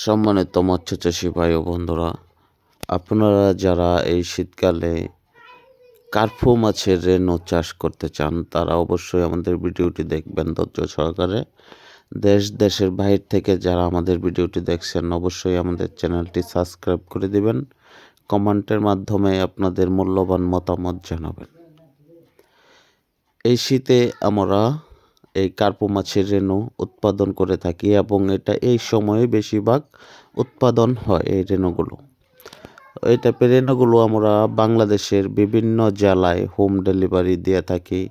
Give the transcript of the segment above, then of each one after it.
সম্মানিত মৎস্যচাষী ভাই ও বন্ধুরা, আপনারা যারা এই শীতকালে কার্পু মাছের রেণু চাষ করতে চান তারা অবশ্যই আমাদের ভিডিওটি দেখবেন ধৈর্য সহকারে। দেশের বাইরে থেকে যারা আমাদের ভিডিওটি দেখছেন অবশ্যই আমাদের চ্যানেলটি সাবস্ক্রাইব করে দিবেন, কমেন্টের মাধ্যমে আপনাদের মূল্যবান মতামত জানাবেন। এই শীতে আমরা এই কার্পু মাছের রেণু উৎপাদন করে থাকি এবং এটা এই সময়ে বেশিরভাগ উৎপাদন হয়। এই রেণুগুলো এই টাইপের রেণুগুলো আমরা বাংলাদেশের বিভিন্ন জেলায় হোম ডেলিভারি দিয়ে থাকি,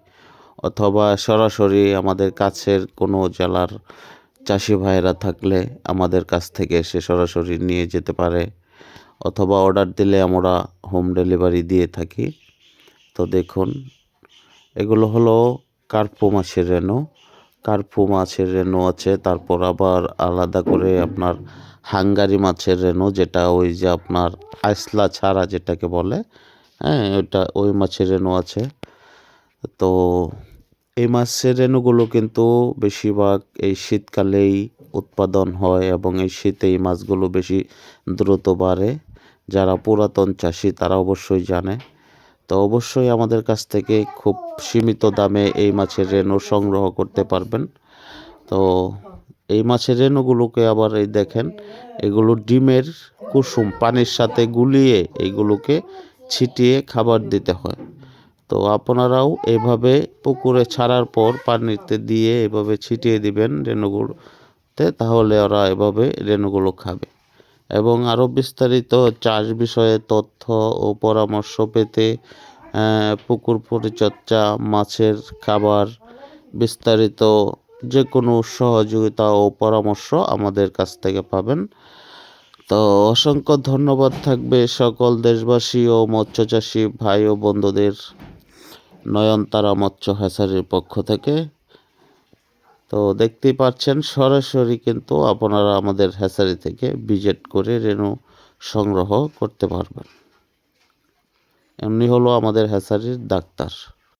অথবা সরাসরি আমাদের কাছের কোনো জেলার চাষি ভাইয়েরা থাকলে আমাদের কাছ থেকে এসে সরাসরি নিয়ে যেতে পারে, অথবা অর্ডার দিলে আমরা হোম ডেলিভারি দিয়ে থাকি। তো দেখুন, এগুলো হলো কার্পু মাছের রেণু। কার্পু মাছের রেণু আছে, তারপর আবার আলাদা করে আপনার হাঙ্গারি মাছের রেণু, যেটা ওই যে আপনার আইসলা ছাড়া যেটাকে বলে, হ্যাঁ ওটা ওই মাছের রেণু আছে। তো এই মাছের রেণুগুলো কিন্তু বেশিরভাগ এই শীতকালেই উৎপাদন হয় এবং এই শীতে এই মাছগুলো বেশি দ্রুত বাড়ে। যারা পুরাতন চাষি তারা অবশ্যই জানে। তো অবশ্যই আমাদের কাছ থেকে খুব সীমিত দামে এই মাছের রেণু সংগ্রহ করতে পারবেন। তো এই মাছের রেণুগুলোকে আবার এই দেখেন, এগুলো ডিমের কুসুম পানির সাথে গুলিয়ে এইগুলোকে ছিটিয়ে খাবার দিতে হয়। তো আপনারাও এভাবে পুকুরে ছাড়ার পর পানিতে দিয়ে এভাবে ছিটিয়ে দিবেন রেণুগুলোতে, তাহলে ওরা এভাবে রেণুগুলো খাবে। এবং আরও বিস্তারিত চাষ বিষয়ে তথ্য ও পরামর্শ পেতে পুকুর পরিচর্যা, মাছের খাবার, বিস্তারিত যে কোনো সহযোগিতা ও পরামর্শ আমাদের কাছ থেকে পাবেন। তো অসংখ্য ধন্যবাদ থাকবে সকল দেশবাসী ও মৎস্যচাষী ভাই ও বন্ধুদের নয়নতারা মৎস্য হ্যাচারির পক্ষ থেকে। তো দেখতেই পাচ্ছেন, সরাসরি কিন্তু আপনারা আমাদের হ্যাচারি থেকে ভিজিট করে রেণু সংগ্রহ করতে পারবেন। এমনি হলো আমাদের হ্যাচারির ডাক্তার।